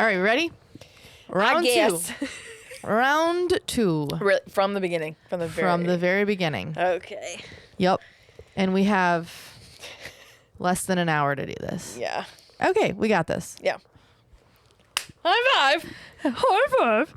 All right, ready? Round two. Round two. Really, from the beginning. From the very beginning. Okay. Yep. And we have less than an hour to do this. Yeah. Okay, we got this. Yeah. High five. High five.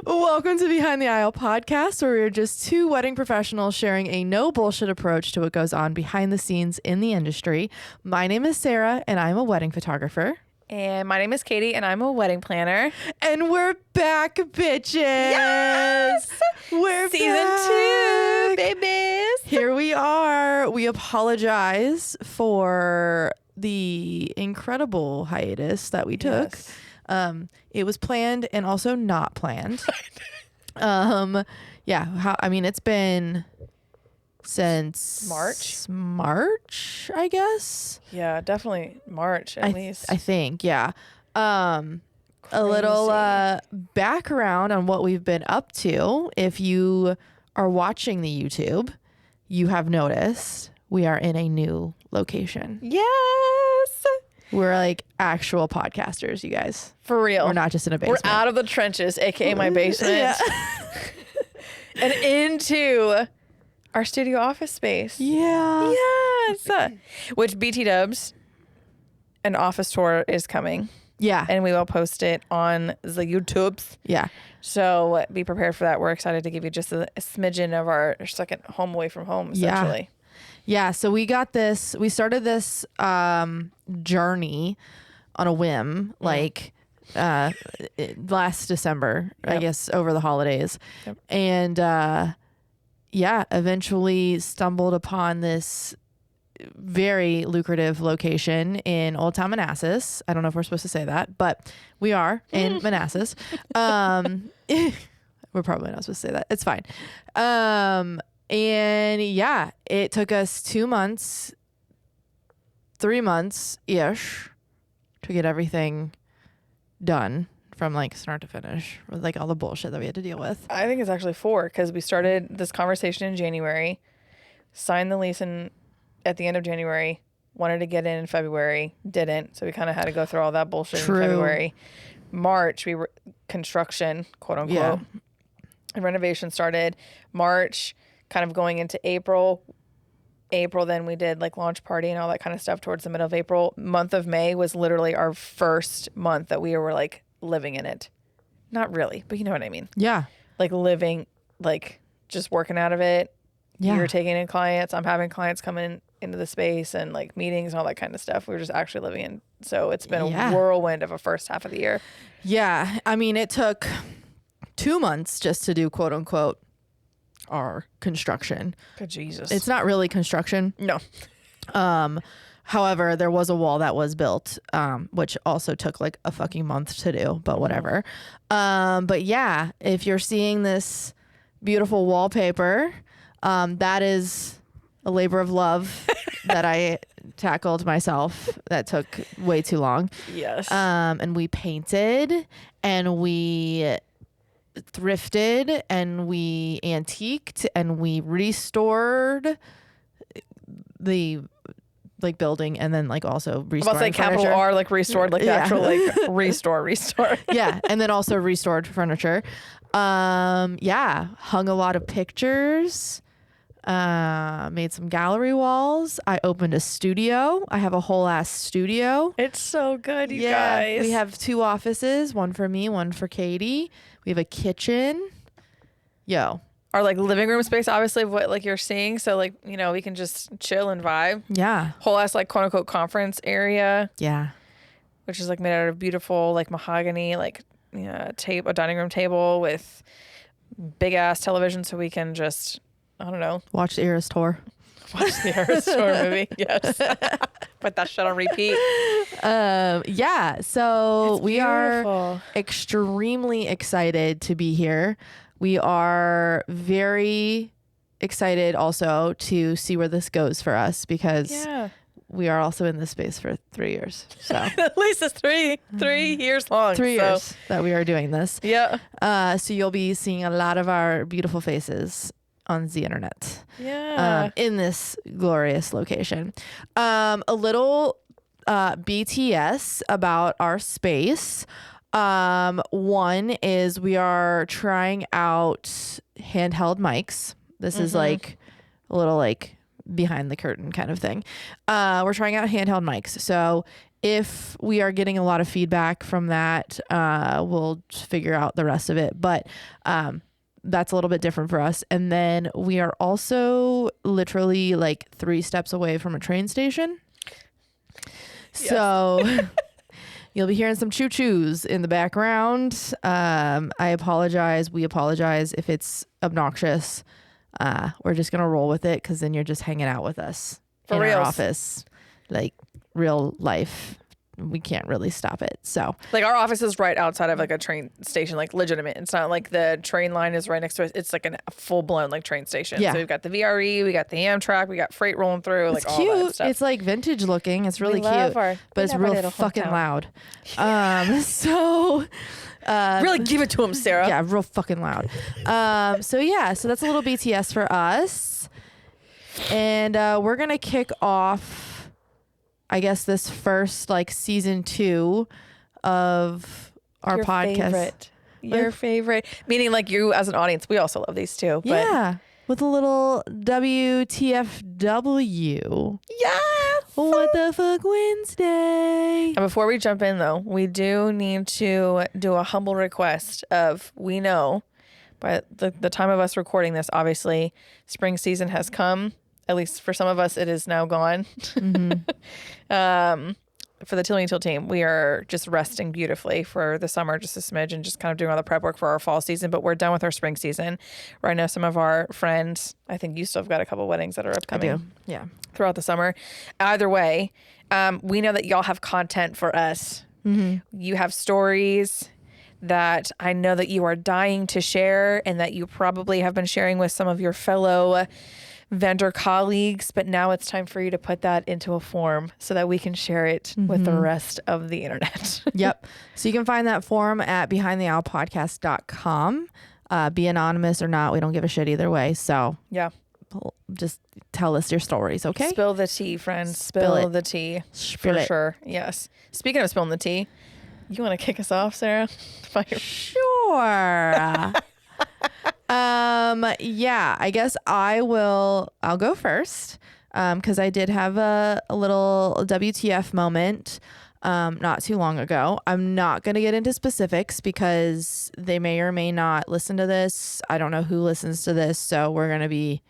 Welcome to Behind the Aisle podcast, where we're just two wedding professionals sharing a no bullshit approach to what goes on behind the scenes in the industry. My name is Sarah, and I'm a wedding photographer. And my name is Katie, and I'm a wedding planner. And we're back, bitches. Yes! We're Season back. 2, babies. Here we are. We apologize for the incredible hiatus that we took. Yes. It was planned and also not planned. It's been since March, I guess. Yeah, definitely March at least. I think, yeah. A little background on what we've been up to. If you are watching the YouTube, you have noticed we are in a new location. Yes. We're like actual podcasters, you guys. For real. We're not just in a basement. We're out of the trenches, aka my basement. Yeah. And into our studio office space. Yeah. Yes. Which BT Dubs, an office tour is coming. Yeah. And we will post it on the YouTubes. Yeah. So be prepared for that. We're excited to give you just a smidgen of our second home away from home, essentially. Yeah. So we started this journey on a whim, like last December, Yep. I guess, over the holidays. Yep. And eventually stumbled upon this very lucrative location in Old Town Manassas. I don't know if we're supposed to say that, but we are in Manassas. We're probably not supposed to say that. It's fine. And yeah, it took us 2 months, 3 months-ish to get everything done from like start to finish with like all the bullshit that we had to deal with. I think it's actually 4 because we started this conversation in January, signed the lease at the end of January, wanted to get in February, didn't. So we kind of had to go through all that bullshit in February. March, we were construction, quote unquote. Yeah. And renovation started March, kind of going into April. Then we did like launch party and all that kind of stuff towards the middle of April. Month of May was literally our first month that we were like living in it. Not really, but you know what I mean. Yeah. Like living, like just working out of it. Yeah. You're taking in clients. I'm having clients come into the space and like meetings and all that kind of stuff. We were just actually living in. So it's been a whirlwind of a first half of the year. Yeah. I mean, it took 2 months just to do quote unquote our construction. Good Jesus. It's not really construction. No. However, there was a wall that was built, which also took like a fucking month to do, but whatever. But yeah, if you're seeing this beautiful wallpaper, that is a labor of love that I tackled myself. That took way too long. Yes. And we painted and we thrifted and we antiqued and we restored the like building and then like also restored. About to say capital R, like restored, like the actual like restore. Yeah. And then also restored furniture. Hung a lot of pictures, made some gallery walls. I opened a studio. I have a whole ass studio. It's so good, you guys. We have 2 offices, one for me, one for Katie. We have a kitchen. Our like living room space, obviously, of what like you're seeing. So like, you know, we can just chill and vibe. Yeah. Whole ass like quote unquote conference area. Yeah. Which is like made out of beautiful like mahogany, like a dining room table with big ass television, so we can just watch the Eras tour. Watch the Eras tour movie. Yes. Put that shit on repeat. So we beautiful. are extremely excited to be here. We are very excited also to see where this goes for us because we are also in this space for 3 years. So at least it's 3 years long. 3 years that we are doing this. Yeah. So you'll be seeing a lot of our beautiful faces on the internet. Yeah. In this glorious location. A little BTS about our space. One is we are trying out handheld mics. This is like a little like behind the curtain kind of thing. We're trying out handheld mics. So if we are getting a lot of feedback from that, we'll figure out the rest of it. But that's a little bit different for us. And then we are also literally like 3 steps away from a train station. Yes. So you'll be hearing some choo-choos in the background. I apologize. We apologize if it's obnoxious. We're just going to roll with it because then you're just hanging out with us in our office, like real life. We can't really stop it. So like our office is right outside of like a train station, like legitimate. It's not like the train line is right next to us. It's like a full blown like train station. Yeah. So we've got the VRE, we got the Amtrak, we got freight rolling through. It's like cute. All that stuff. It's like vintage looking. It's really cute, but it's real fucking loud. So really give it to him, Sarah. Yeah, real fucking loud. So that's a little BTS for us, and we're gonna kick off, I guess, this first like season 2 of our podcast. Your favorite. Meaning like you as an audience, we also love these too. But yeah. With a little WTFW. Yes. What the fuck Wednesday? And before we jump in though, we do need to do a humble request of, we know by the time of us recording this, obviously spring season has come. At least for some of us, it is now gone. For the Tilly and Till team, we are just resting beautifully for the summer, just a smidge, and just kind of doing all the prep work for our fall season. But we're done with our spring season. Where I know some of our friends, I think you still have got a couple weddings that are upcoming. I do. Yeah. Throughout the summer. Either way, we know that y'all have content for us. You have stories that I know that you are dying to share, and that you probably have been sharing with some of your fellow vendor colleagues, but now it's time for you to put that into a form so that we can share it with the rest of the internet. Yep. So you can find that form at behindtheowlpodcast.com. Be anonymous or not, we don't give a shit either way. So yeah, just tell us your stories, okay? Spill the tea, friends. Spill the tea. For sure. Yes. Speaking of spilling the tea, you want to kick us off, Sarah? Sure. Yeah, I guess I'll go first. Cause I did have a little WTF moment, not too long ago. I'm not going to get into specifics because they may or may not listen to this. I don't know who listens to this. So we're going to be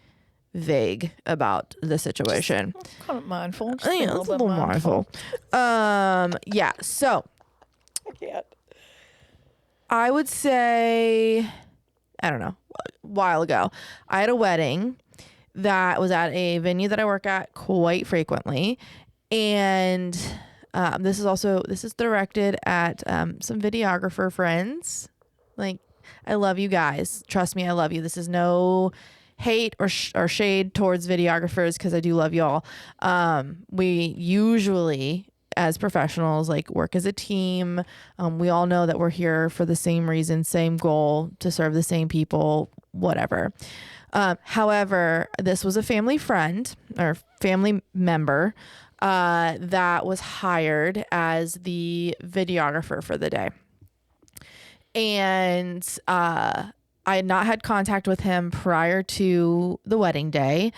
vague about the situation. Just kind of mindful. Just a little mindful. Yeah. So I can't. I would say, I don't know, a while ago, I had a wedding that was at a venue that I work at quite frequently. And this is directed at some videographer friends. Like, I love you guys. Trust me, I love you. This is no hate or shade towards videographers, because I do love y'all. We usually, as professionals, like, work as a team. We all know that we're here for the same reason, same goal, to serve the same people, whatever. However, this was a family friend or family member that was hired as the videographer for the day. And I had not had contact with him prior to the wedding day,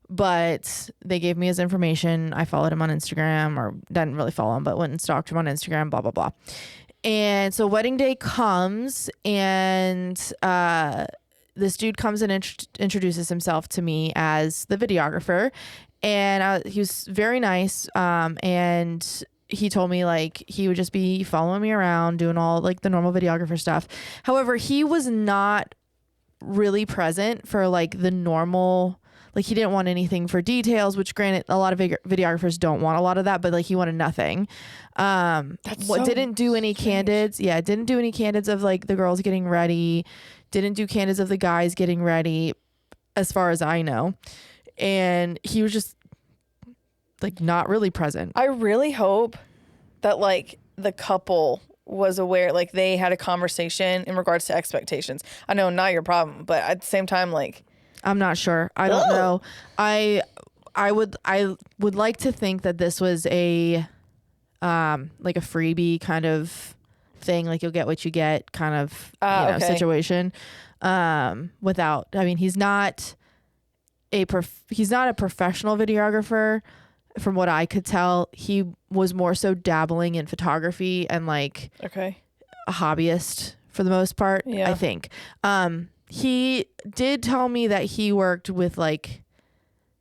but they gave me his information. I followed him on Instagram, or didn't really follow him, but went and stalked him on Instagram, blah, blah, blah. And so wedding day comes, and this dude comes and introduces himself to me as the videographer. And he was very nice. And he told me, like, he would just be following me around, doing all like the normal videographer stuff. However, he was not really present for like the normal, like, he didn't want anything for details, which granted, a lot of videographers don't want a lot of that, but like, he wanted nothing. Didn't do any candids. Yeah. Didn't do any candids of like the girls getting ready. Didn't do candids of the guys getting ready, as far as I know. And he was just like not really present. I really hope that like the couple was aware, like they had a conversation in regards to expectations. I know, not your problem, but at the same time, like, I'm not sure. I don't know. I would like to think that this was a like a freebie kind of thing, like you'll get what you get kind of Okay. situation. Without, I mean, he's not a professional videographer. From what I could tell, he was more so dabbling in photography and like Okay. a hobbyist for the most part. Yeah. I think. He did tell me that he worked with like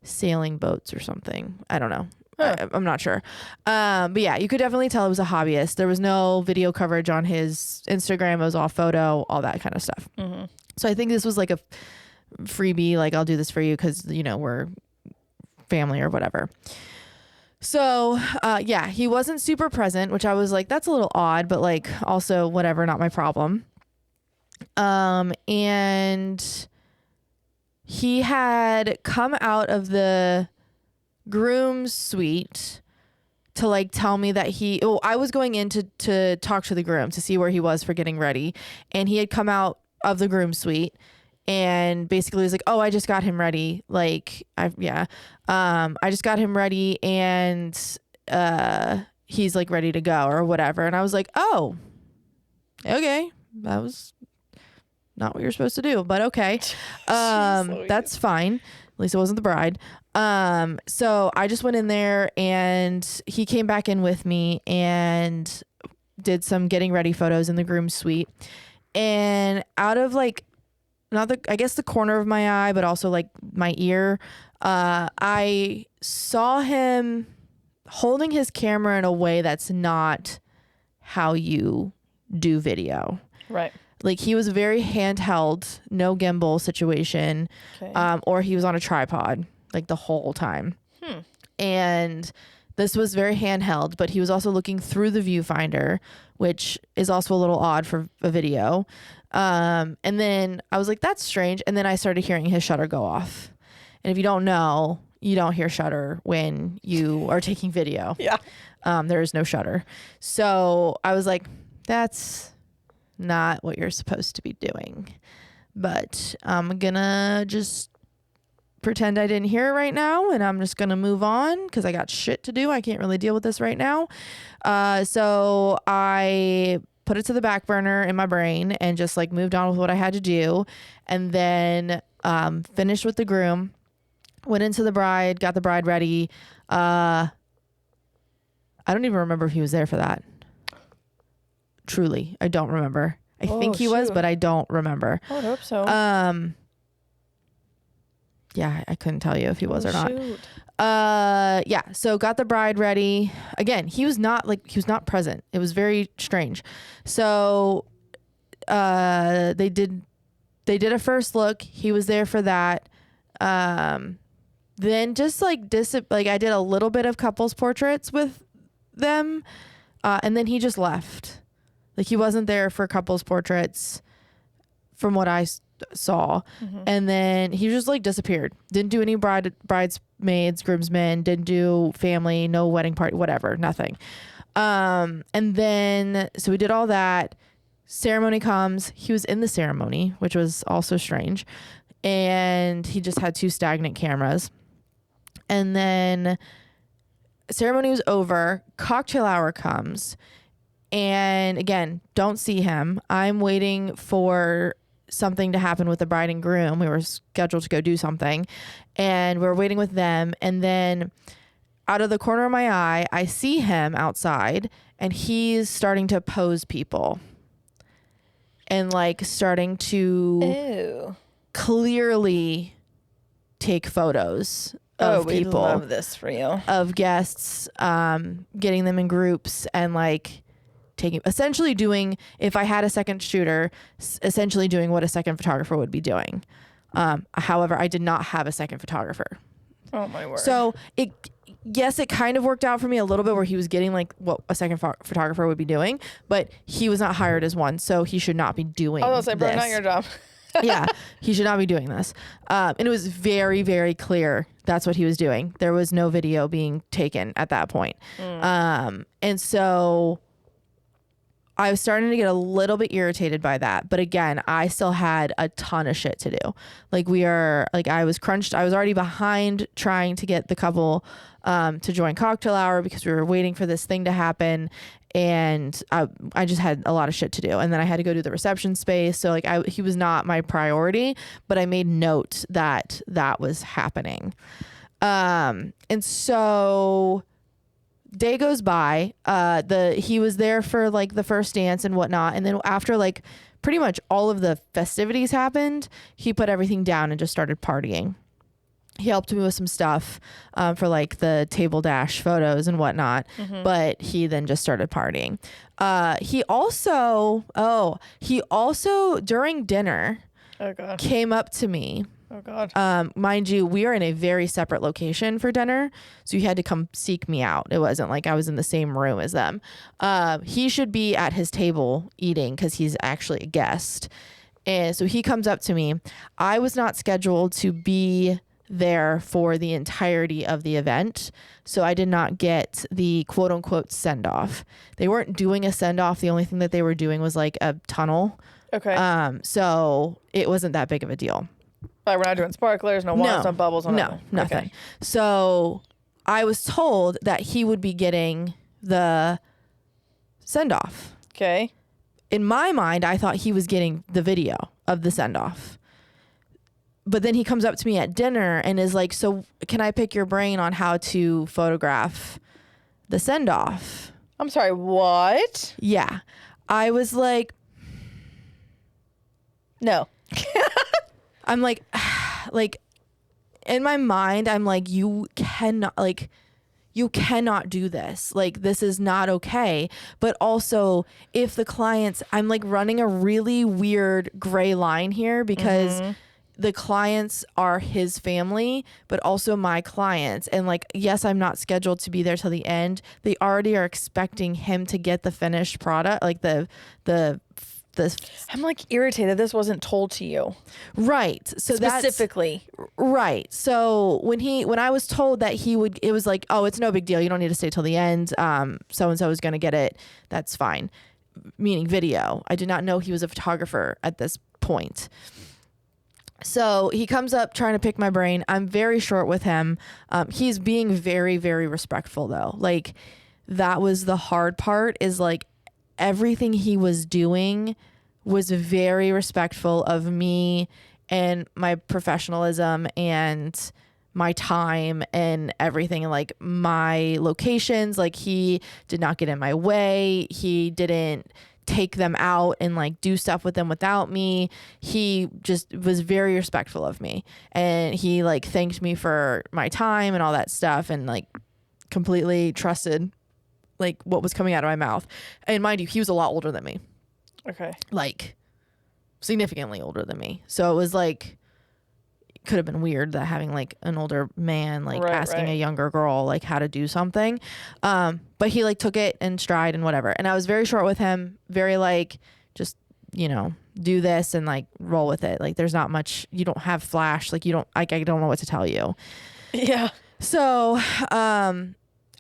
sailing boats or something. I don't know. Huh. I'm not sure. But yeah, you could definitely tell it was a hobbyist. There was no video coverage on his Instagram. It was all photo, all that kind of stuff. Mm-hmm. So I think this was like a freebie, like I'll do this for you because, you know, we're family or whatever. So, yeah, he wasn't super present, which I was like, that's a little odd, but like also whatever, not my problem. And he had come out of the groom's suite to like tell me that I was going in to talk to the groom to see where he was for getting ready. And he had come out of the groom's suite and basically was like, oh, I just got him ready. Like, I just got him ready and, he's like ready to go or whatever. And I was like, oh, okay. That was not what you're supposed to do, but okay. That's fine. At least it wasn't the bride. So I just went in there and he came back in with me and did some getting ready photos in the groom's suite. And out of like, I guess the corner of my eye, but also like my ear, I saw him holding his camera in a way that's not how you do video. Right. Like he was very handheld, no gimbal situation, Okay. or he was on a tripod like the whole time. And this was very handheld, but he was also looking through the viewfinder, which is also a little odd for a video. And then I was like, that's strange. And then I started hearing his shutter go off. And if you don't know, you don't hear shutter when you are taking video. Yeah. There is no shutter. So I was like, that's not what you're supposed to be doing. But I'm gonna just pretend I didn't hear it right now, and I'm just gonna move on because I got shit to do. I can't really deal with this right now. So I put it to the back burner in my brain and just like moved on with what I had to do, and then finished with the groom, went into the bride, got the bride ready. I don't even remember if he was there for that. Truly, I don't remember. I think he was, but I don't remember. I would hope so. Yeah, I couldn't tell you if he was or not. Shoot. Yeah, so got the bride ready. Again, he was not present. It was very strange. So they did a first look. He was there for that. Then just like I did a little bit of couples portraits with them, and then he just left. Like he wasn't there for couples portraits from what I saw. Mm-hmm. And then he just like disappeared. Didn't do any bridesmaids, groomsmen, didn't do family, no wedding party, whatever, nothing. And then, so we did all that. Ceremony comes. He was in the ceremony, which was also strange. And he just had 2 stagnant cameras. And then ceremony was over. Cocktail hour comes. And again, don't see him. I'm waiting for something to happen with the bride and groom. We were scheduled to go do something, and we were waiting with them. And then out of the corner of my eye, I see him outside, and he's starting to pose people and like starting to Ew. clearly take photos of people. We love this for you. Of guests, getting them in groups and like essentially doing, if I had a second shooter, essentially doing what a second photographer would be doing. However, I did not have a second photographer. Oh my word. So it kind of worked out for me a little bit where he was getting like what a second photographer would be doing, but he was not hired as one. So he should not be doing this. Bro, not your job. Yeah, he should not be doing this. And it was very, very clear that's what he was doing. There was no video being taken at that point. And so I was starting to get a little bit irritated by that. But again, I still had a ton of shit to do. Like I was crunched. I was already behind trying to get the couple to join cocktail hour because we were waiting for this thing to happen. And I just had a lot of shit to do. And then I had to go to the reception space. So like he was not my priority, but I made note that that was happening. And so day goes by. He was there for like the first dance and whatnot. And then after like pretty much all of the festivities happened, he put everything down and just started partying. He helped me with some stuff for like the table dash photos and whatnot, but he then just started partying. He also during dinner came up to me. Oh God. Mind you, we are in a very separate location for dinner, so he had to come seek me out. It wasn't like I was in the same room as them. He should be at his table eating because he's actually a guest. And so he comes up to me. I was not scheduled to be there for the entirety of the event, so I did not get the quote unquote send off. They weren't doing a send off. The only thing that they were doing was like a tunnel. Okay. So it wasn't that big of a deal. Like we're not doing sparklers, no wands, no bubbles, no nothing. Okay. So I was told that he would be getting the send off. Okay. In my mind, I thought he was getting the video of the send off. But then he comes up to me at dinner and is like, so can I pick your brain on how to photograph the send off? I'm sorry, what? Yeah. I was like, no. I'm like in my mind, I'm like, you cannot do this. Like, this is not okay. But also if the clients, I'm like running a really weird gray line here because the clients are his family, but also my clients. And like, yes, I'm not scheduled to be there till the end. They already are expecting him to get the finished product, like the I'm like irritated this wasn't told to you. Right. So specifically. Right. So when I was told that he would, it was like, oh, it's no big deal. You don't need to stay till the end. So-and-so is going to get it. That's fine. Meaning video. I did not know he was a photographer at this point. So he comes up trying to pick my brain. I'm very short with him. He's being very, very respectful though. Like, that was the hard part, is like everything he was doing was very respectful of me and my professionalism and my time and everything, and like my locations. Like, he did not get in my way. He didn't take them out and like do stuff with them without me. He just was very respectful of me, and he like thanked me for my time and all that stuff, and like completely trusted like what was coming out of my mouth. And mind you, he was a lot older than me. Okay. Like significantly older than me. So it was like, it could have been weird that having like an older man like asking a younger girl like how to do something. But he like took it in stride and whatever. And I was very short with him, very like, just, you know, do this and like roll with it. Like, there's not much, you don't have flash. Like, you don't, like, I don't know what to tell you. Yeah. So,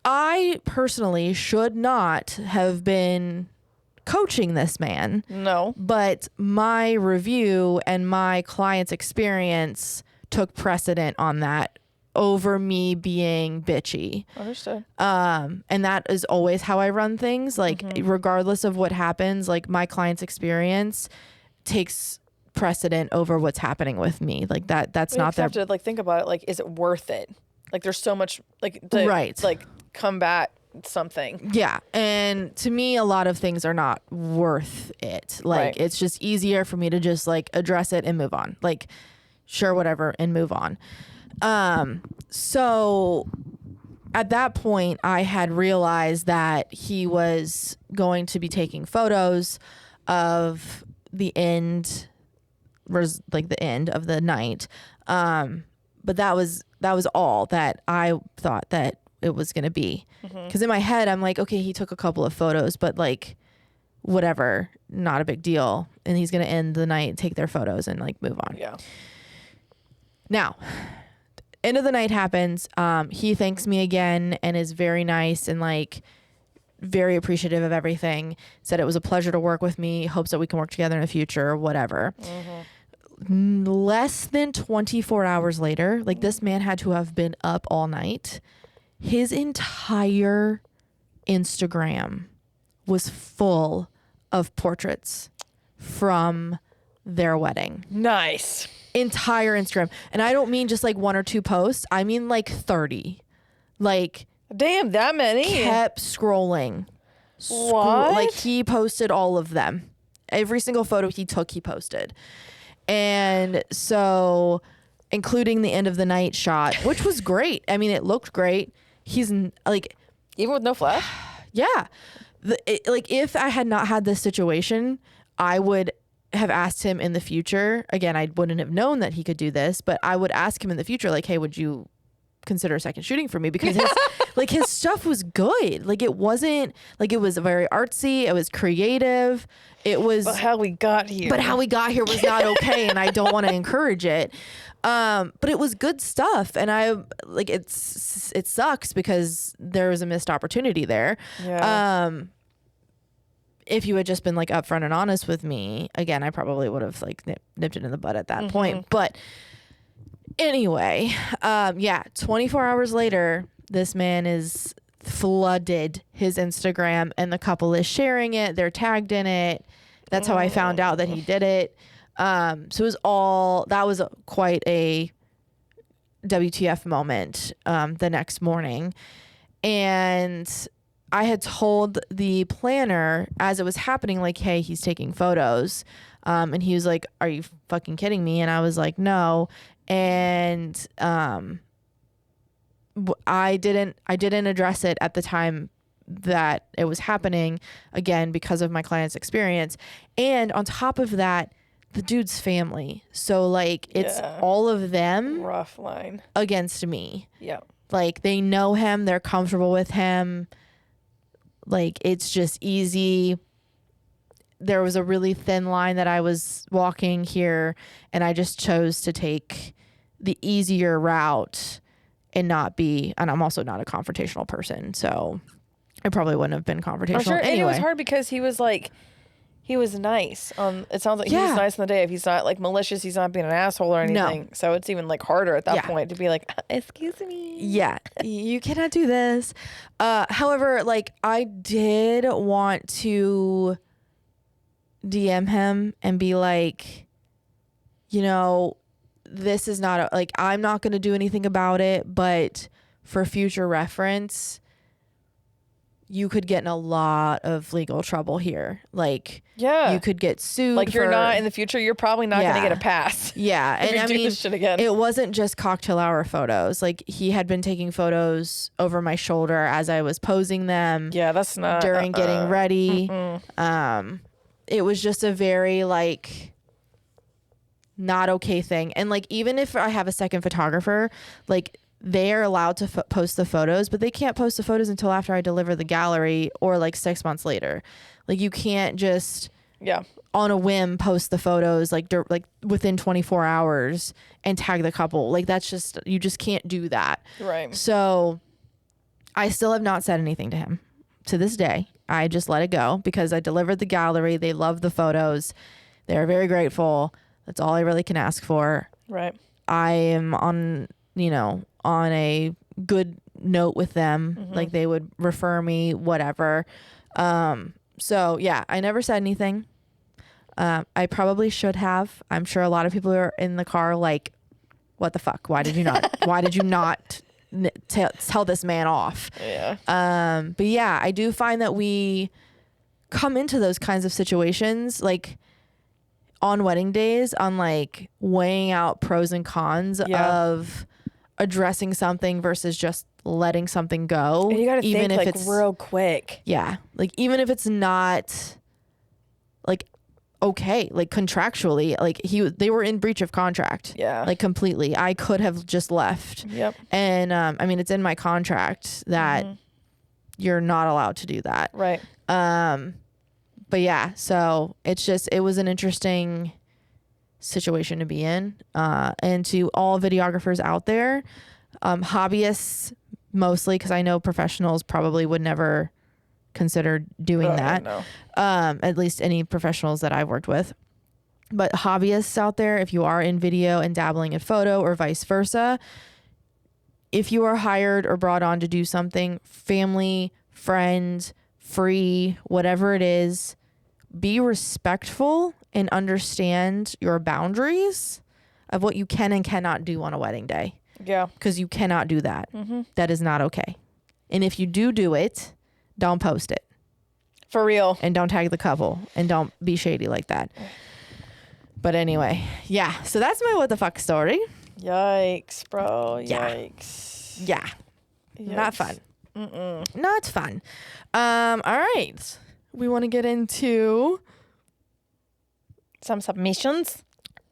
I personally should not have been coaching this man. No. But my review and my client's experience took precedent on that over me being bitchy. Understood. And that is always how I run things. Like, regardless of what happens, like my client's experience takes precedent over what's happening with me. Like that's not their... You have to like think about it. Like, is it worth it? Like, there's so much like like combat something. Yeah. And to me, a lot of things are not worth it. Like, it's just easier for me to just like address it and move on. Like, sure, whatever, and move on. So at that point, I had realized that he was going to be taking photos of the end, like the end of the night. But that was all that I thought that it was going to be. Because in my head, I'm like, okay, he took a couple of photos, but like, whatever, not a big deal. And he's going to end the night, take their photos, and like move on. Yeah. Now, end of the night happens. He thanks me again and is very nice and like very appreciative of everything. Said it was a pleasure to work with me. Hopes that we can work together in the future, whatever. Less than 24 hours later, like this man had to have been up all night. His entire Instagram was full of portraits from their wedding. Nice. Entire Instagram. And I don't mean just like 1 or 2 posts. I mean like 30. Like, damn, that many? Kept scrolling. What? Like he posted all of them. Every single photo he took, he posted. And so, including the end of the night shot, which was great. I mean, it looked great. He's like, even with no flash? Yeah. Like if I had not had this situation, I would have asked him in the future. Again, I wouldn't have known that he could do this, but I would ask him in the future, like, hey, would you consider a second shooting for me? Because his like his stuff was good. Like it wasn't like, it was very artsy. It was creative. It was, But how we got here was not okay. And I don't want to encourage it. But it was good stuff. And I like, it sucks because there was a missed opportunity there. Yeah. If you had just been like upfront and honest with me, again, I probably would have like nipped it in the bud at that point. But anyway, 24 hours later, this man is flooded his Instagram and the couple is sharing it. They're tagged in it. That's how I found out that he did it. So it was that was quite a WTF moment the next morning. And I had told the planner as it was happening, like, hey, he's taking photos. And he was like, are you fucking kidding me? And I was like, no. And I didn't address it at the time that it was happening, again, because of my client's experience. And on top of that, the dude's family. So like it's all of them rough line against me. Yeah. Like they know him, they're comfortable with him. Like it's just easy. There was a really thin line that I was walking here, and I just chose to take the easier route and not be, and I'm also not a confrontational person, so I probably wouldn't have been confrontational. I'm sure, anyway. and it was hard because he was nice. It sounds like he was nice in the day. If he's not like malicious, he's not being an asshole or anything. No. So it's even like harder at that point to be like, excuse me. Yeah, you cannot do this. However, like I did want to DM him and be like, you know, this is not like, I'm not going to do anything about it, but for future reference, you could get in a lot of legal trouble here. Like, you could get sued. Like you're not in the future, you're probably not going to get a pass. Yeah. And I mean, this shit again. It wasn't just cocktail hour photos. Like he had been taking photos over my shoulder as I was posing them. Yeah, that's not during getting ready. It was just a very like not okay thing. And like, even if I have a second photographer, like they are allowed to post the photos, but they can't post the photos until after I deliver the gallery or like 6 months later. Like you can't just on a whim post the photos like within 24 hours and tag the couple. Like that's just, you just can't do that. Right. So I still have not said anything to him to this day. I just let it go because I delivered the gallery. They love the photos. They're very grateful. That's all I really can ask for. Right. I am on a good note with them. Like they would refer me, whatever. So yeah, I never said anything. I probably should have. I'm sure a lot of people are in the car like, what the fuck? Why did you not tell this man off? Yeah. But yeah, I do find that we come into those kinds of situations like on wedding days on like weighing out pros and cons of addressing something versus just letting something go. And you got to think if like it's real quick. Yeah. Like even if it's not like okay, like contractually, like they were in breach of contract. Yeah. Like completely. I could have just left. Yep. And I mean, it's in my contract that you're not allowed to do that. Right. But yeah, so it was an interesting situation to be in. And to all videographers out there, hobbyists mostly, because I know professionals probably would never consider doing that. No. At least any professionals that I've worked with. But hobbyists out there, if you are in video and dabbling in photo or vice versa, if you are hired or brought on to do something, family, friend, free, whatever it is, be respectful and understand your boundaries of what you can and cannot do on a wedding day. Yeah. Because you cannot do that. That is not okay. And if you do it, don't post it. For real. And don't tag the couple. And don't be shady like that. But anyway, yeah. So that's my what the fuck story. Yikes, bro. Yeah. Yikes. Yeah. Yikes. Not fun. Not fun. All right. We want to get into some submissions.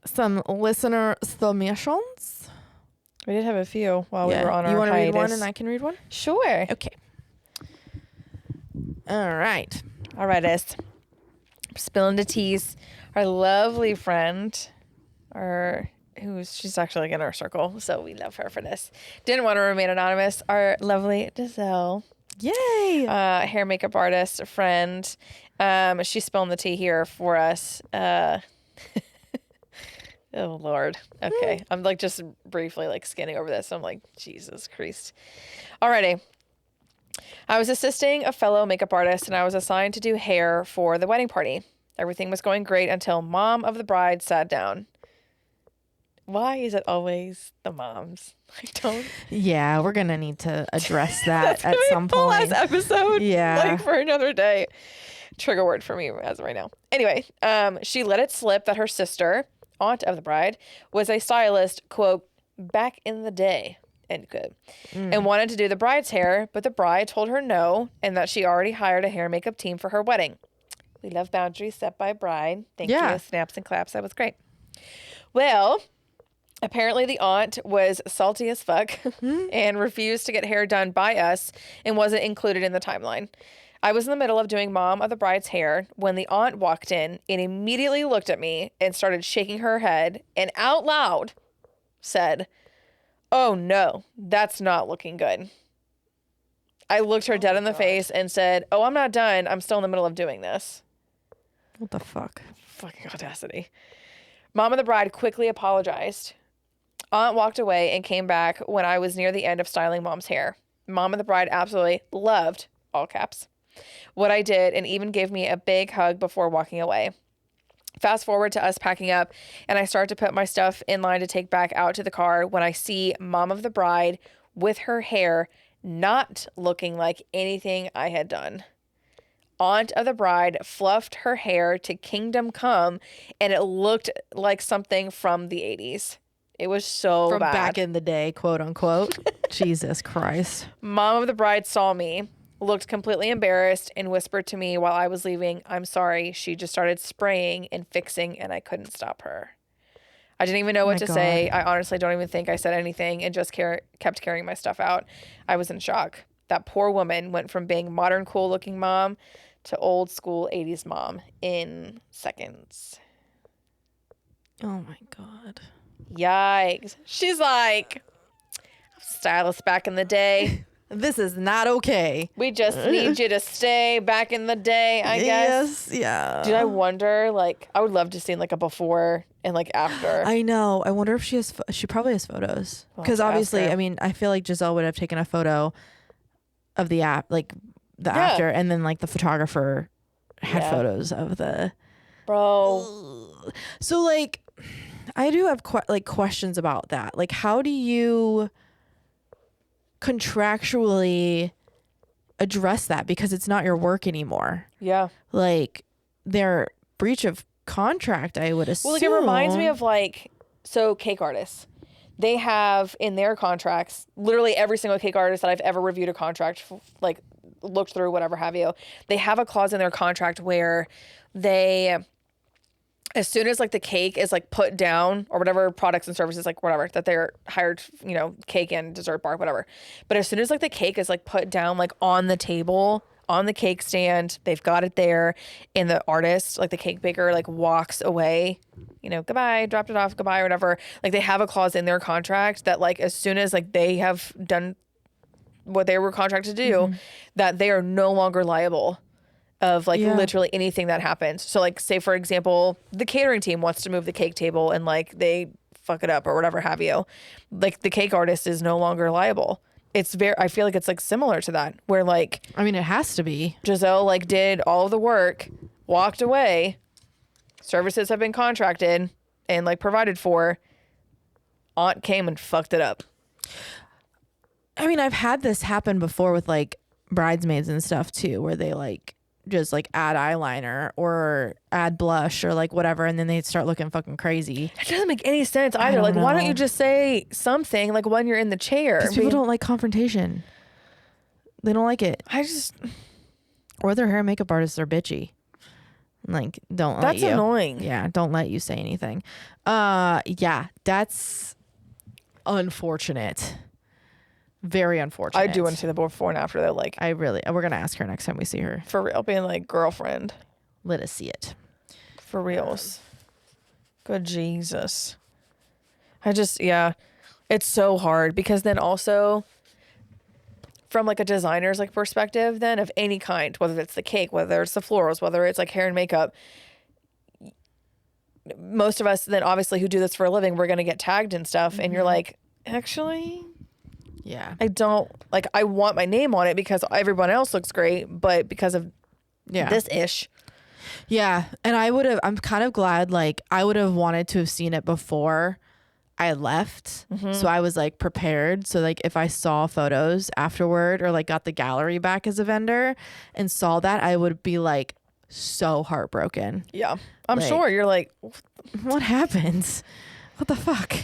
Some listener submissions. We did have a few while we were on our hiatus. You want to read one and I can read one? Sure. Okay. All right. All right, spilling the teas. Our lovely friend, she's actually like in our circle, so we love her for this. Didn't want to remain anonymous. Our lovely Giselle. Yay. Hair makeup artist, friend. She's spilling the tea here for us. Oh Lord. Okay. I'm like just briefly like scanning over this. I'm like, Jesus Christ. Alrighty. I was assisting a fellow makeup artist and I was assigned to do hair for the wedding party. Everything was going great until mom of the bride sat down. Why is it always the moms? I don't. Yeah, we're going to need to address that at some Full point. last episode. Yeah. Like for another day. Trigger word for me as of right now. Anyway, she let it slip that her sister, aunt of the bride, was a stylist, quote, back in the day, end quote, and wanted to do the bride's hair, but the bride told her no and that she already hired a hair makeup team for her wedding. We love boundaries set by bride. Thank you. Snaps and claps. That was great. Well, apparently the aunt was salty as fuck and refused to get hair done by us and wasn't included in the timeline. I was in the middle of doing mom of the bride's hair when the aunt walked in and immediately looked at me and started shaking her head and out loud said, "Oh no, that's not looking good." I looked her dead in the face and said, "Oh, I'm not done. I'm still in the middle of doing this." What the fuck? Fucking audacity. Mom of the bride quickly apologized. Aunt walked away and came back when I was near the end of styling mom's hair. Mom of the bride absolutely loved, all caps, what I did and even gave me a big hug before walking away. Fast forward to us packing up and I start to put my stuff in line to take back out to the car when I see mom of the bride with her hair not looking like anything I had done. Aunt of the bride fluffed her hair to kingdom come and it looked like something from the 80s. It was so From bad. back in the day, quote unquote. Jesus Christ. Mom of the bride saw me, looked completely embarrassed, and whispered to me while I was leaving, "I'm sorry." She just started spraying and fixing, and I couldn't stop her. I didn't even know what to say. I honestly don't even think I said anything and just kept carrying my stuff out. I was in shock. That poor woman went from being modern, cool-looking mom to old school 80s mom in seconds. Oh my God. Yikes. She's like, stylist back in the day. This is not okay. We just need you to stay back in the day, I guess. Yes, yeah. Dude, I wonder, like, I would love to see, like, a before and, like, after. I know. I wonder if she probably has photos. Because obviously, I mean, I feel like Giselle would have taken a photo of the app, like, the after, and then, like, the photographer had photos of the... Bro. So, like, I do have, questions about that. Like, how do you contractually address that, because it's not your work anymore? Yeah. Like, their breach of contract, I would assume. Well, like, it reminds me of, like, so cake artists, they have in their contracts, literally every single cake artist that I've ever reviewed a contract, like, looked through, whatever have you, they have a clause in their contract where they, as soon as, like, the cake is, like, put down, or whatever products and services, like, whatever, that they're hired, you know, cake and dessert bar, whatever. But as soon as, like, the cake is, like, put down, like, on the table, on the cake stand, they've got it there, and the artist, like, the cake baker, like, walks away, you know, goodbye, dropped it off, goodbye, or whatever. Like, they have a clause in their contract that, like, as soon as, like, they have done what they were contracted to do, that they are no longer liable of like literally anything that happens. So like, say for example, the catering team wants to move the cake table and like they fuck it up or whatever have you. Like the cake artist is no longer liable. It's I feel like it's like similar to that where like, I mean, it has to be. Giselle like did all of the work, walked away, services have been contracted and like provided for. Aunt came and fucked it up. I mean, I've had this happen before with like bridesmaids and stuff too, where they like just like add eyeliner or add blush or like whatever, and then they start looking fucking crazy. It doesn't make any sense either. Like, why don't you just say something like when you're in the chair? Because people don't like confrontation. They don't like it. Or their hair and makeup artists are bitchy. Like, don't let you. That's annoying. Yeah, don't let you say anything. Yeah, that's unfortunate. Very unfortunate. I do want to see the before and after though. Like, we're gonna ask her next time we see her. For real, being like, girlfriend. Let us see it. For reals. Good Jesus. It's so hard because then also from like a designer's like perspective then of any kind, whether it's the cake, whether it's the florals, whether it's like hair and makeup, most of us then obviously who do this for a living, we're going to get tagged and stuff. And you're like, actually, yeah, I don't like, I want my name on it because everyone else looks great, but because of this ish. Yeah. And I'm kind of glad, like I would have wanted to have seen it before I left. So I was like prepared. So like if I saw photos afterward or like got the gallery back as a vendor and saw that, I would be like so heartbroken. Yeah. I'm like, sure you're like, what happens? What the fuck?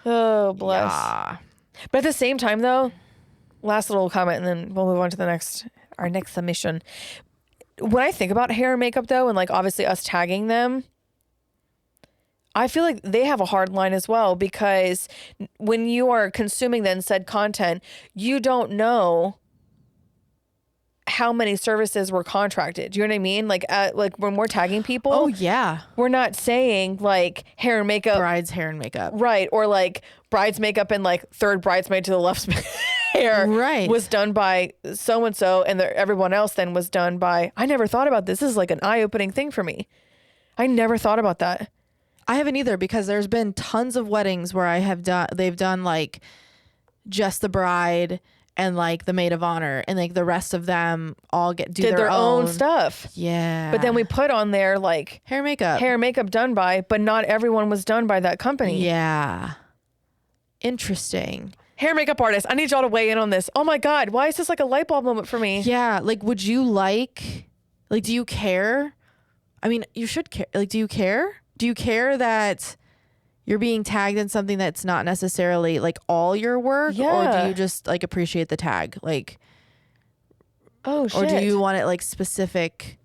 Oh, bless. Yeah. But at the same time though, last little comment and then we'll move on to our next submission. When I think about hair and makeup though, and like obviously us tagging them, I feel like they have a hard line as well because when you are consuming then said content, you don't know how many services were contracted. Do you know what I mean? Like when we're tagging people. Oh yeah. We're not saying like hair and makeup. Bride's hair and makeup. Right. Or like bride's makeup and like third bridesmaid to the left's hair was done by so-and-so and everyone else then was done by, I never thought about this. This is like an eye-opening thing for me. I never thought about that. I haven't either because there's been tons of weddings where they've done like just the bride and like the maid of honor and like the rest of them all do their own stuff. Yeah. But then we put on there like hair and makeup done by, but not everyone was done by that company. Yeah. Interesting. Hair and makeup artist. I need y'all to weigh in on this. Oh my God. Why is this like a light bulb moment for me? Yeah. Like, would you like, do you care? I mean, you should care. Like, do you care? Do you care that you're being tagged in something that's not necessarily like all your work? Yeah. Or do you just like appreciate the tag? Like, oh shit. Or do you want it like specific?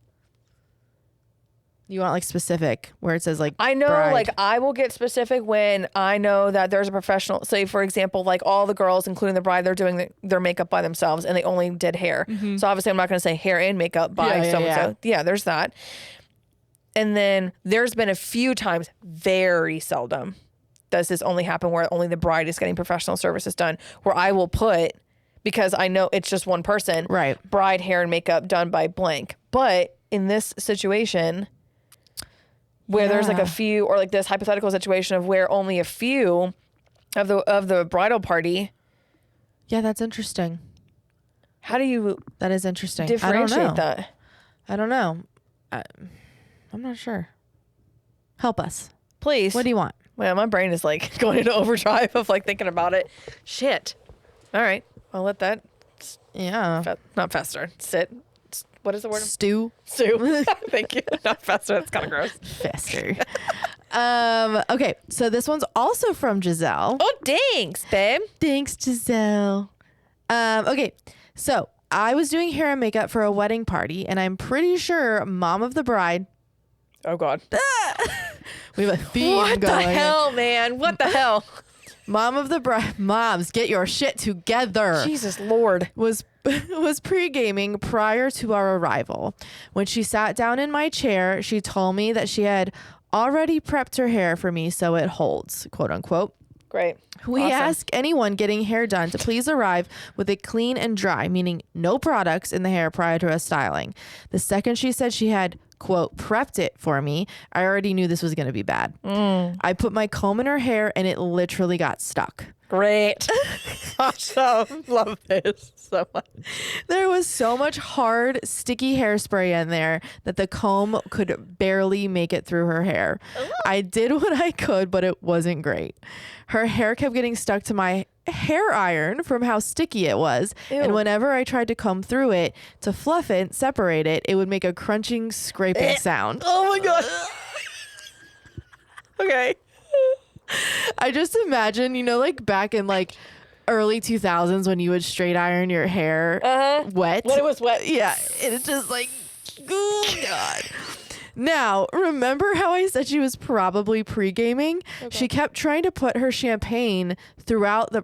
You want like specific where it says like I know bride. like I will get specific when I know that there's a professional, say for example, like all the girls, including the bride, they're doing their makeup by themselves and they only did hair. So obviously I'm not going to say hair and makeup by so-and-so. Yeah, there's that. And then there's been a few times, very seldom, does this only happen where only the bride is getting professional services done, where I will put, because I know it's just one person, right? Bride hair and makeup done by blank. But in this situation, where there's like a few, or like this hypothetical situation of where only a few of the bridal party. Yeah, that's interesting. How do you? That is interesting. Differentiate that. I don't know. I'm not sure. Help us. Please. What do you want? Well, my brain is like going into overdrive of like thinking about it. Shit. All right. I'll let that. Yeah. Not fester. Sit. What is the word? Stew. Thank you. Not fester. That's kind of gross. Fester. Okay. So this one's also from Giselle. Oh, thanks, babe. Thanks, Giselle. Okay. So I was doing hair and makeup for a wedding party, and I'm pretty sure mom of the bride. Oh God. We have a theme what going. What the hell, man? What the hell? Mom of the bride. Moms, get your shit together. Jesus Lord. Was pre-gaming prior to our arrival. When she sat down in my chair, she told me that she had already prepped her hair for me so it holds, quote unquote. Great. We ask anyone getting hair done to please arrive with it clean and dry, meaning no products in the hair prior to us styling. The second she said she had, quote, prepped it for me, I already knew this was going to be bad. I put my comb in her hair and it literally got stuck. Great. Awesome. Love this so much. There was so much hard, sticky hairspray in there that the comb could barely make it through her hair. I did what I could, but it wasn't great. Her hair kept getting stuck to my hair iron from how sticky it was. Ew. And whenever I tried to comb through it to fluff it, separate it, it would make a crunching, scraping sound. Oh my God. Okay. I just imagine, you know, like back in like early 2000s when you would straight iron your hair wet. When it was wet. Yeah. It's just like, oh God. Now, remember how I said she was probably pre-gaming? Okay. She kept trying to put her champagne throughout the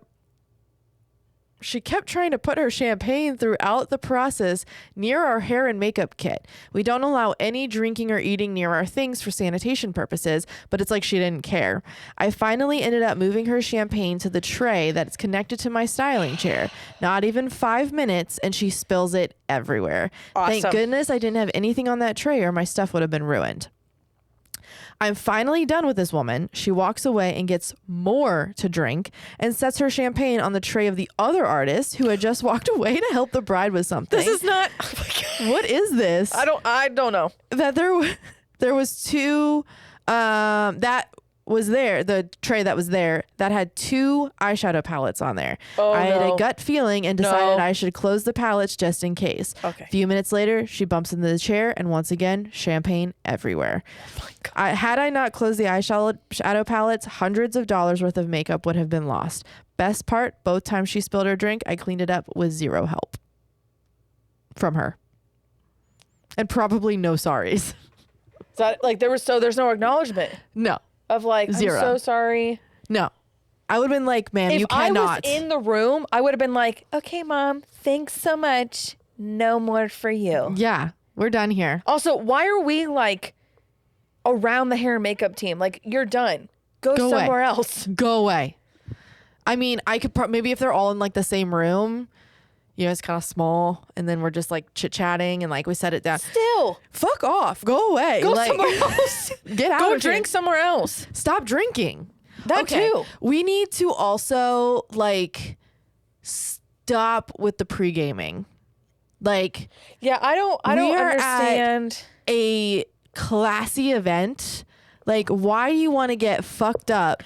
process near our hair and makeup kit. We don't allow any drinking or eating near our things for sanitation purposes, but it's like she didn't care. I finally ended up moving her champagne to the tray that's connected to my styling chair. Not even 5 minutes, and she spills it everywhere. Awesome. Thank goodness I didn't have anything on that tray or my stuff would have been ruined. I'm finally done with this woman. She walks away and gets more to drink and sets her champagne on the tray of the other artist who had just walked away to help the bride with something. This is not. Oh my God. What is this? I don't know. That there was two that was there, the tray that was there that had 2 eyeshadow palettes on there. Oh, I had no. a gut feeling and decided I should close the palettes just in case. Okay. A few minutes later, she bumps into the chair and once again, champagne everywhere. Oh my God. Had I not closed the eyeshadow palettes, hundreds of dollars worth of makeup would have been lost. Best part, both times she spilled her drink, I cleaned it up with zero help from her. And probably no sorries. Is that like there's no acknowledgement No. of like, Zero. I'm so sorry. No. I would have been like, ma'am, you If I cannot. was in the room, I would have been like, okay, Mom, thanks so much. No more for you. Yeah, we're done here. Also, why are we like around the hair and makeup team? Like, you're done. Go Go away. somewhere else. Go away. I mean, I could maybe if they're all in like the same room, you know, it's kind of small, and then we're just like chit chatting and like we set it down. Still, Fuck off. Go away. go like, somewhere else. Get out. Go of here. drink somewhere else. Stop drinking. That too. We need to also like stop with the pre-gaming. Like Yeah, I don't We are understand. a classy event. Like, why you want to get fucked up?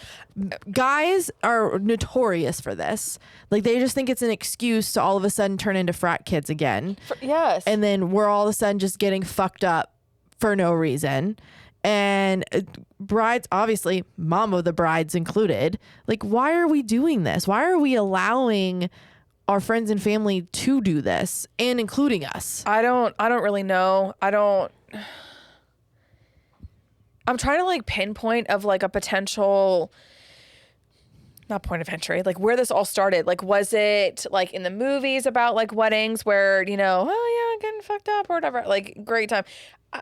Guys are notorious for this. Like, they just think it's an excuse to all of a sudden turn into frat kids again. Yes. And then we're all of a sudden just getting fucked up for no reason. And brides, obviously, mom of the brides included. Like, why are we doing this? Why are we allowing our friends and family to do this, and including us? I don't really know. I'm trying to like pinpoint of like a potential, not point of entry, like where this all started. Like, was it like in the movies about like weddings where, you know, oh yeah, getting fucked up or whatever, like great time.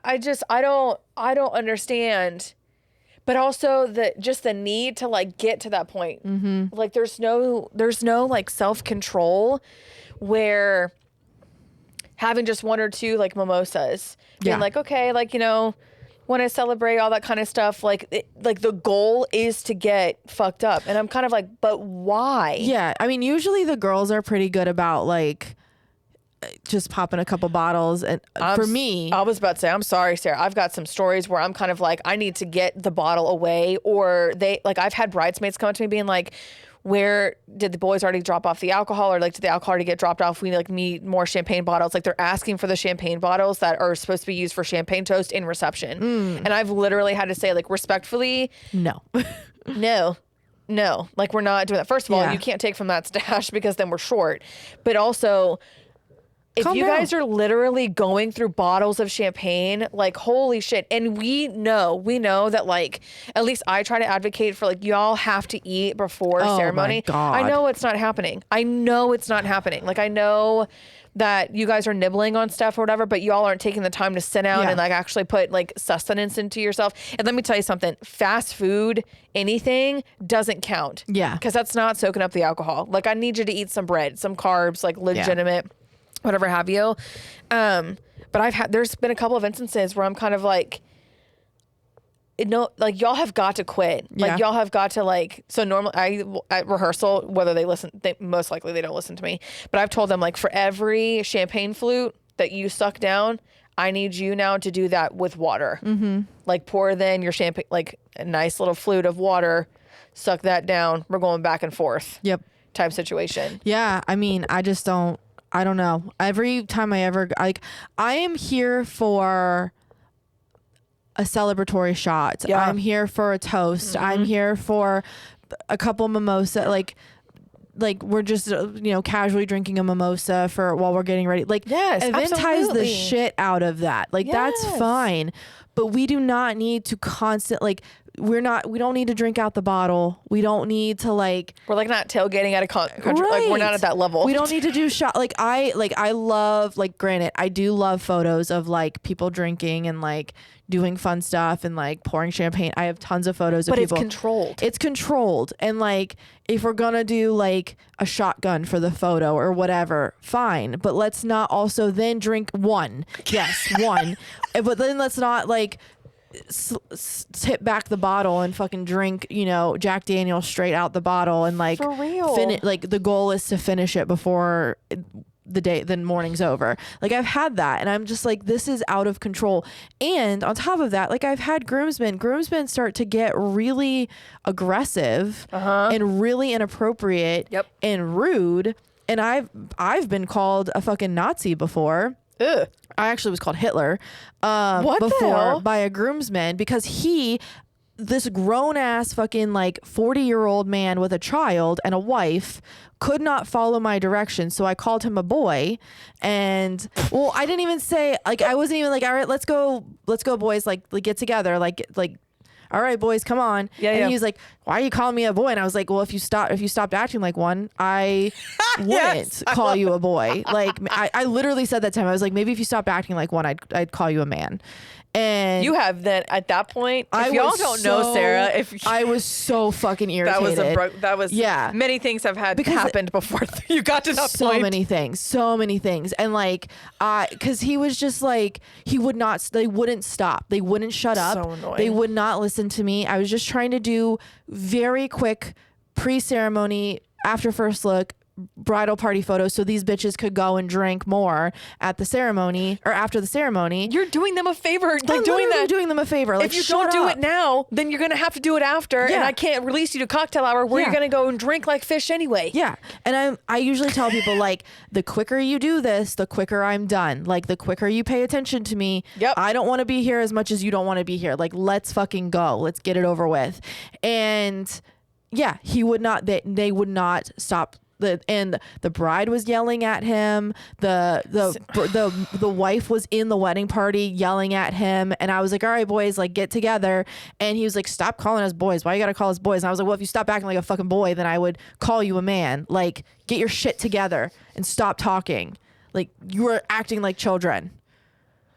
I don't understand. But also the need to like get to that point. Mm-hmm. Like there's no like self-control where having just 1 or 2 like mimosas, being like, okay, like, you know, want to celebrate all that kind of stuff. Like, like the goal is to get fucked up. And I'm kind of like, but why? Yeah. I mean, usually the girls are pretty good about like just popping a couple bottles. And for me, I was about to say, I'm sorry, Sarah. I've got some stories where I'm kind of like, I need to get the bottle away, or I've had bridesmaids come up to me being like, where did the boys already drop off the alcohol, or like did the alcohol already get dropped off? We need more champagne bottles. Like they're asking for the champagne bottles that are supposed to be used for champagne toast in reception. And I've literally had to say, like, respectfully, no. no, like we're not doing that. First of all, you can't take from that stash because then we're short. But also, if Calm you down. guys are literally going through bottles of champagne, like, holy shit. And we know that, like, at least I try to advocate for, like, y'all have to eat before ceremony. My God. I know it's not happening. Like, I know that you guys are nibbling on stuff or whatever, but y'all aren't taking the time to sit down and, like, actually put, like, sustenance into yourself. And let me tell you something, fast food, anything doesn't count. Yeah. Because that's not soaking up the alcohol. Like, I need you to eat some bread, some carbs, like, legitimate, whatever have you. But there's been a couple of instances where I'm kind of like, like, y'all have got to quit. Like, y'all have got to, like, so normally at rehearsal, whether they most likely they don't listen to me, but I've told them, like, for every champagne flute that you suck down, I need you now to do that with water. Mm-hmm. Like, pour then your champagne, like, a nice little flute of water, suck that down. We're going back and forth. Yep. Type situation. Yeah. I mean, I don't know. Every time I am here for a celebratory shot. Yeah. I'm here for a toast. I'm here for a couple mimosa. Like we're just, casually drinking a mimosa while we're getting ready. Like, yes, eventize absolutely. the shit out of that. Like, that's fine. But we do not need to we don't need to drink out the bottle. We don't need to we're like not tailgating at a country. Like, we're not at that level. We don't need to do shot. I love, granted, I do love photos of, like, people drinking and, like, doing fun stuff and, like, pouring champagne. I have tons of photos of people. But it's controlled. It's controlled. And, like, if we're gonna do, like, a shotgun for the photo or whatever, fine. But let's not also then drink one. Yes, one. But then let's not, like, tip back the bottle and fucking drink, Jack Daniel's straight out the bottle and, like, for real. The goal is to finish it before the morning's over. Like, I've had that and I'm just like, this is out of control. And on top of that, like, I've had groomsmen start to get really aggressive and really inappropriate and rude. And I've been called a fucking Nazi before. Ugh. I actually was called Hitler What the before hell? by a groomsman because this grown ass fucking, like, 40-year-old man with a child and a wife could not follow my directions. So I called him a boy. And, well, I didn't even say, like, I wasn't even like, all right, let's go boys, like get together. Like, all right, boys, come on. And he was like, why are you calling me a boy? And I was like, well, if you stopped acting like one, I wouldn't call you a boy. Like, I literally said that to him. I was like, maybe if you stopped acting like one, I'd call you a man. And you have then at that point, if y'all don't know Sarah, I was so fucking irritated. that was many things have happened before you got to that point. So many things. And, like, cause he was just like, they wouldn't stop. They wouldn't shut up. So annoying. They would not listen to me. I was just trying to do very quick pre-ceremony, after first look, bridal party photos so these bitches could go and drink more at the ceremony or after the ceremony. You're doing them a favor. I'm doing them a favor. Like, if you don't do it now, then you're going to have to do it after. Yeah. And I can't release you to cocktail hour where you're going to go and drink like fish anyway. Yeah. And I usually tell people, like, the quicker you do this, the quicker I'm done. Like, the quicker you pay attention to me. Yep. I don't want to be here as much as you don't want to be here. Like, let's fucking go. Let's get it over with. And yeah, he would not, they would not stop. And the bride was yelling at him. The wife was in the wedding party yelling at him. And I was like, all right, boys, like, get together. And he was like, stop calling us boys. Why you gotta call us boys? And I was like, well, if you stop acting like a fucking boy, then I would call you a man. Like, get your shit together and stop talking. Like, you are acting like children.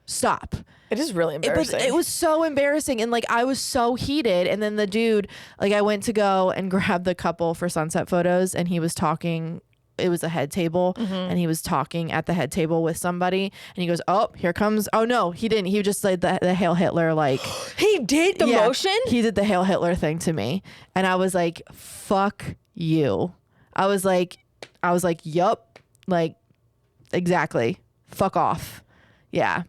Stop. It is really embarrassing. It was so embarrassing. And, like, I was so heated. And then the dude, like, I went to go and grab the couple for sunset photos and he was talking. It was a head table and he was talking at the head table with somebody and he goes, oh, here comes. Oh, no, he didn't. He just said the Hail Hitler, like. He did the motion? He did the Hail Hitler thing to me. And I was like, fuck you. I was like, yup. Like, exactly. Fuck off. Yeah.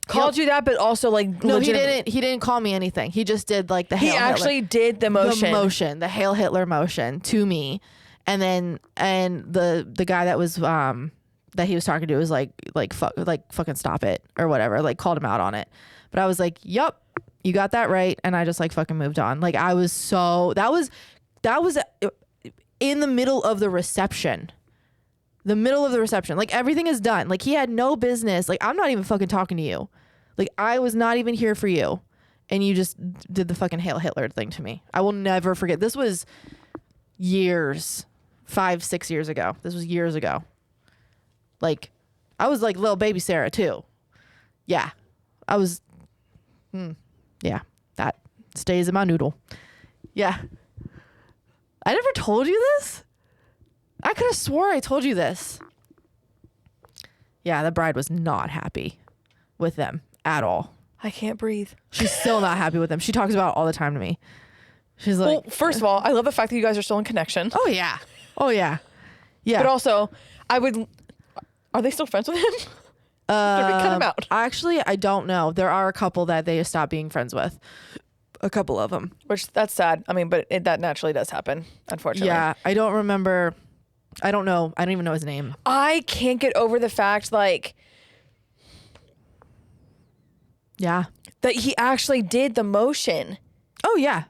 Called you that, but also, like, no, he didn't call me anything. He just did, like, the Hail Hitler. He actually did the motion. The Hail Hitler motion to me. And then the guy that was that he was talking to was like fucking stop it or whatever, like, called him out on it. But I was like, yup, you got that right. And I just, like, fucking moved on. Like, I was so that was in the middle of the reception. The middle of the reception. Like, everything is done. Like, he had no business. Like, I'm not even fucking talking to you. Like, I was not even here for you. And you just did the fucking Hail Hitler thing to me. I will never forget. This was years, 5-6 years ago. This was years ago. Like, I was like little baby Sarah too. Yeah. I was, yeah, that stays in my noodle. Yeah. I never told you this? I could have swore I told you this. Yeah, the bride was not happy with them at all. I can't breathe. She's still not happy with them. She talks about it all the time to me. She's like, well, first of all, I love the fact that you guys are still in connection. oh yeah. Oh yeah. Yeah. But also, are they still friends with him? Cut him out. Actually, I don't know. There are a couple that they stopped being friends with. A couple of them. Which, that's sad. I mean, but that naturally does happen, unfortunately. Yeah. I don't remember. I don't know. I don't even know his name. I can't get over the fact, like, Yeah. that he actually did the motion. Oh yeah.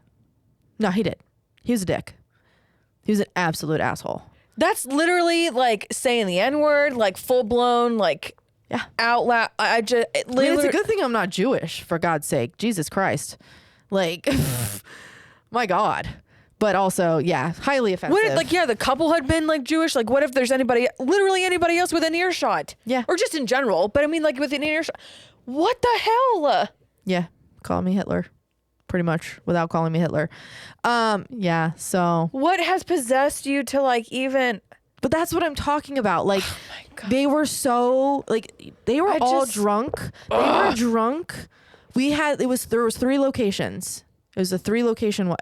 No, he did. He was a dick. He was an absolute asshole. That's literally like saying the N-word, like full blown, like Yeah. out loud. I mean, it's a good thing I'm not Jewish, for God's sake. Jesus Christ. Like, my God. But also, yeah, highly offensive. What if, like, yeah, the couple had been like Jewish. Like, what if there's literally anybody else within earshot? Yeah. Or just in general. But I mean, like, within earshot. What the hell? Yeah. Call me Hitler. Pretty much, without calling me Hitler. Yeah, so. What has possessed you to, like, even. But that's what I'm talking about. Like, Oh my God. they were so, like, they were all drunk. They were drunk. There was 3 locations. It was a 3-location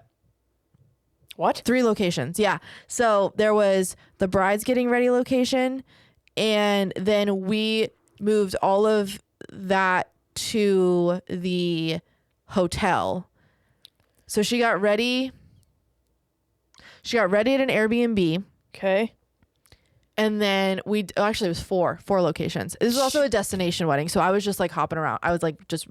What? 3 locations, yeah. So there was the bride's getting ready location, and then we moved all of that to the hotel. So she got ready. She got ready at an Airbnb. Okay. And then actually it was 4 locations. This was also a destination wedding. So I was just like hopping around. I was like just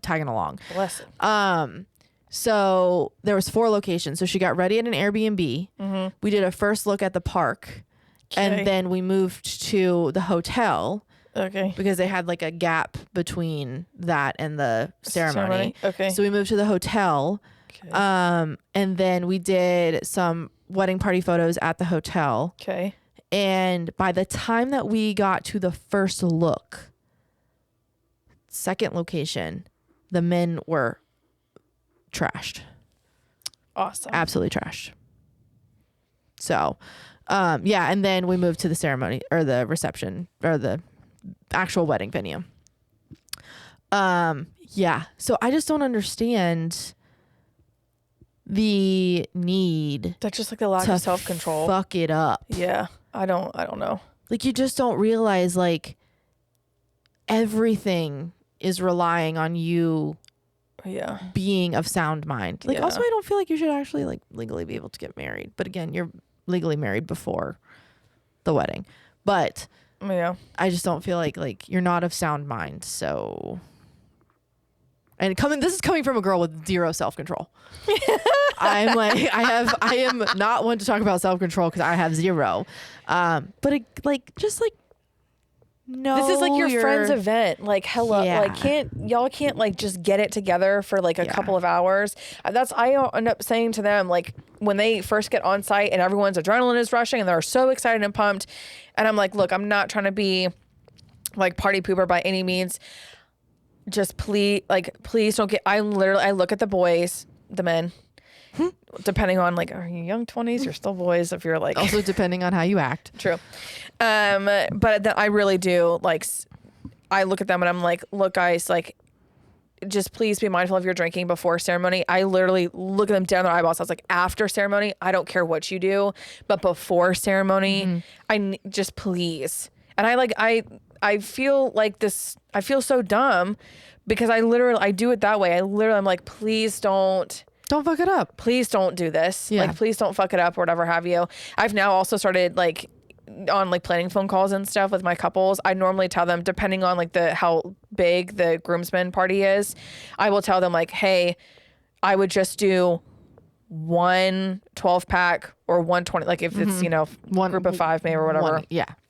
tagging along. Bless him. So there was 4 locations. So she got ready at an Airbnb. Mm-hmm. We did a first look at the park. Okay. And then we moved to the hotel Okay. because they had like a gap between that and the ceremony. Okay. So we moved to the hotel. Okay. And then we did some wedding party photos at the hotel. Okay. And by the time that we got to the first look, second location, the men were trashed. Awesome. Absolutely trashed. So, yeah. And then we moved to the ceremony or the reception or the actual wedding venue. Yeah. So I just don't understand the need That's just like the lack to of self-control. fuck it up. Yeah. I don't know. Like, you just don't realize, like, everything is relying on you Yeah. being of sound mind. Like, Yeah. also, I don't feel like you should actually, like, legally be able to get married. But again, you're legally married before the wedding. But Yeah. I just don't feel like you're not of sound mind. So, and this is coming from a girl with 0 self-control. I'm like, I am not one to talk about self-control because I have 0. But just no. This is like your friend's event. Like, hello, Yeah. like y'all can't like just get it together for like a Yeah. couple of hours. I end up saying to them, like, when they first get on site and everyone's adrenaline is rushing and they're so excited and pumped, and I'm like, look, I'm not trying to be like party pooper by any means. Just please don't get. I look at the boys, the men. Depending on, like, are you young 20s? You're still boys if you're like. Also depending on how you act. True. But then I really do, like, I look at them and I'm like, look, guys, like, just please be mindful of your drinking before ceremony. I literally look at them down their eyeballs. I was like, after ceremony, I don't care what you do, but before ceremony, just please. And I feel like I feel so dumb because I do it that way. I'm like, please don't fuck it up. Please don't do this. Yeah. Like, please don't fuck it up or whatever have you. I've now also started, like, on like planning phone calls and stuff with my couples. I normally tell them, depending on like how big the groomsmen party is, I will tell them, like, hey, I would just do one 12-pack or 120, like if it's, one group of 5 maybe or whatever.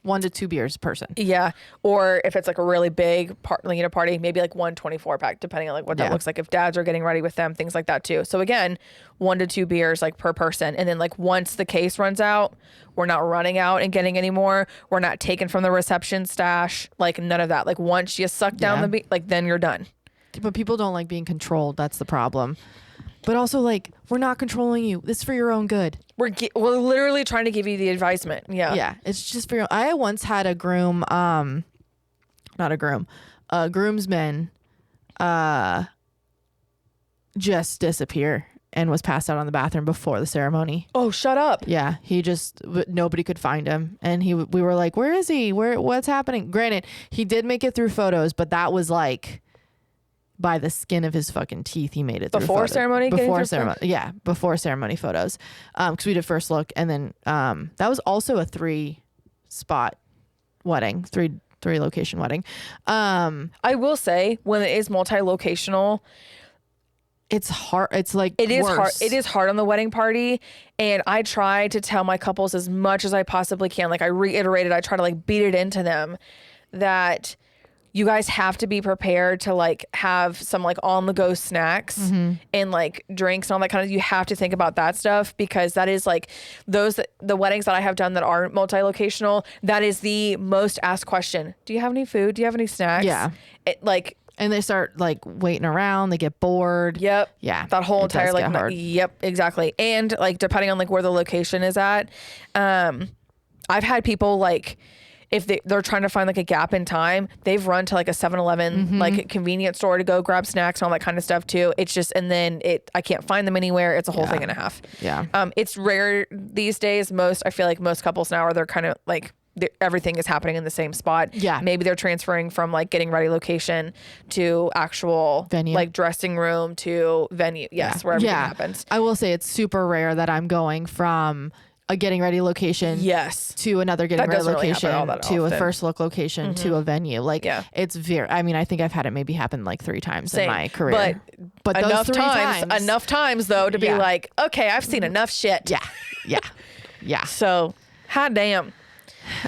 1 to 2 beers a person. Yeah. Or if it's like a really big party, maybe like 124-pack, depending on like what that looks like. If dads are getting ready with them, things like that too. So again, 1 to 2 beers like per person. And then like once the case runs out, we're not running out and getting any more. We're not taking from the reception stash. Like none of that. Like once you suck down like then you're done. But people don't like being controlled. That's the problem. But also, like, we're not controlling you. It's for your own good. We're literally trying to give you the advisement. Yeah. Yeah. It's just for your... I once had a groom, not a groom, a groomsman, just disappear and was passed out on the bathroom before the ceremony. Oh, shut up. Yeah. He just... Nobody could find him. And we were like, where is he? What's happening? Granted, he did make it through photos, but that was like... by the skin of his fucking teeth, he made it through before ceremony. Before ceremony photos, because we did first look, and then that was also a 3-spot wedding, three location wedding. I will say, when it is multi-locational, it's hard. It's like it is worse. hard. It is hard on the wedding party, and I try to tell my couples as much as I possibly can. Like I reiterated, I try to like beat it into them that you guys have to be prepared to like have some like on the go snacks and like drinks and all that kind of, you have to think about that stuff, because that is like the weddings that I have done that are multi-locational, that is the most asked question. Do you have any food? Do you have any snacks? Yeah. And they start like waiting around, they get bored. Yep. Yeah. That whole entire like, yep, exactly. And like, depending on like where the location is at, I've had people like, if they're trying to find like a gap in time, they've run to like a 7-Eleven, like a convenience store to go grab snacks and all that kind of stuff too. It's just, and then I can't find them anywhere. It's a whole thing and a half. Yeah. It's rare these days. I feel like most couples now they're kind of like, everything is happening in the same spot. Yeah. Maybe they're transferring from like getting ready location to actual venue, like dressing room to venue. Yes. Where everything happens. I will say it's super rare that I'm going from a getting ready location to another getting ready location to a first look location to a venue. Like it's I mean, I think I've had it maybe happen like 3 times in my career. But enough those 3 times enough times though to be like, okay, I've seen enough shit. Yeah. So hot damn.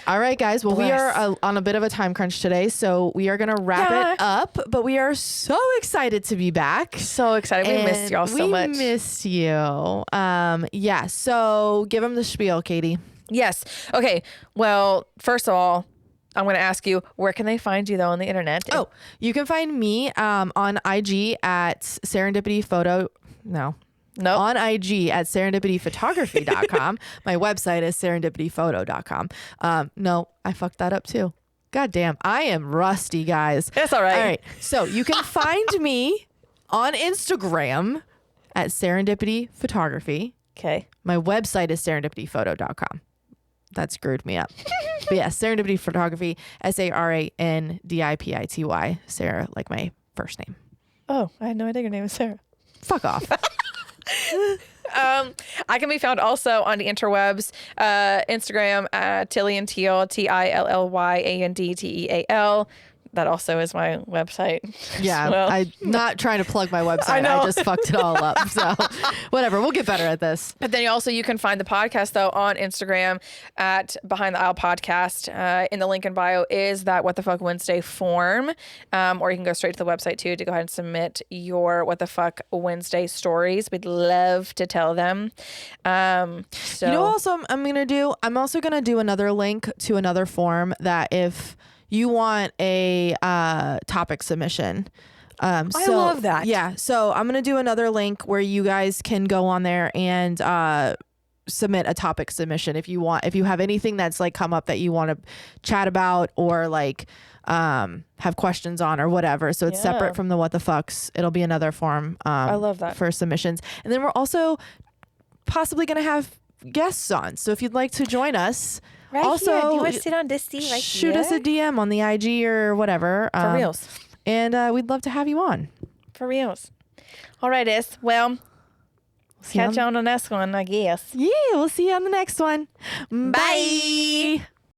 All right, guys. Well, we are on a bit of a time crunch today, so we are going to wrap it up. But we are so excited to be back. So excited. We missed y'all so much. We missed you. Yeah. So give them the spiel, Katie. Yes. Okay. Well, first of all, I'm going to ask you, where can they find you though on the internet? Oh, you can find me on IG at Serendipity Photo. No. On IG at serendipityphotography.com. My website is serendipityphoto.com. No, I fucked that up too. God damn. I am rusty, guys. It's all right. All right. So you can find me on Instagram at serendipityphotography. Okay. My website is serendipityphoto.com. That screwed me up. But yeah, Serendipity Photography, SARANDIPITY. Sarah, like my first name. Oh, I had no idea your name was Sarah. Fuck off. I can be found also on the interwebs, Instagram, Tillian Teal, TILLYANDTEAL. That also is my website. Yeah, well. I'm not trying to plug my website. I just fucked it all up. So whatever, we'll get better at this. But then you can find the podcast though on Instagram at Behind the Aisle Podcast. In the link in bio is that What the Fuck Wednesday form, or you can go straight to the website too to go ahead and submit your What the Fuck Wednesday stories. We'd love to tell them. So you know what also I'm gonna do? I'm also gonna do another link to another form that if you want a topic submission. I love that. Yeah. So I'm going to do another link where you guys can go on there and submit a topic submission if you have anything that's like come up that you want to chat about or like have questions on or whatever. So it's separate from the What the Fucks. It'll be another form. I love that. For submissions. And then we're also possibly going to have guests on. So if you'd like to join us, right also, here. Do you want to sit on this seat right shoot us a DM on the IG or whatever. For reals. And we'd love to have you on. For reals. All right, well, catch you on the next one, I guess. Yeah, we'll see you on the next one. Bye.